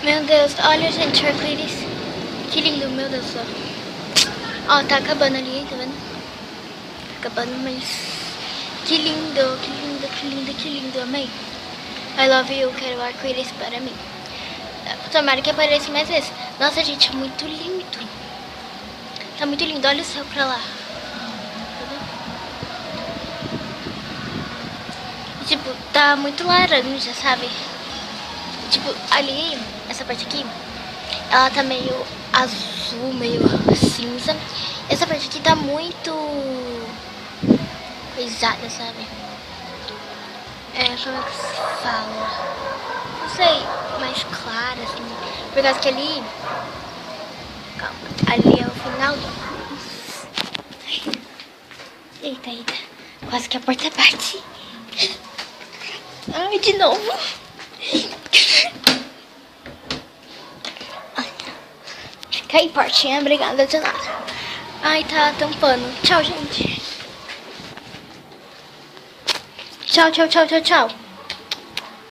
Meu Deus, olha, gente, o arco-íris. Que lindo, meu Deus do céu. Ó, tá acabando ali, tá vendo? Tá acabando, mas... Que lindo, que lindo, que lindo, que lindo, amei. I love you, quero arco-íris para mim. Tomara que apareça mais vezes. Nossa, gente, é muito lindo. Tá muito lindo, olha o céu pra lá. Tipo, tá muito laranja, sabe? Tipo, ali, essa parte aqui, ela tá meio azul, meio cinza. Essa parte aqui tá muito coisada, sabe? Como é que se fala? Não sei, mais clara, assim. Por causa que ali... Calma, ali é o final do... Eita, eita. Quase que a porta bate. Ai, de novo. Fica aí, portinha. Obrigada de nada. Ai, tá tampando. Tchau, gente. Tchau, tchau, tchau, tchau, tchau.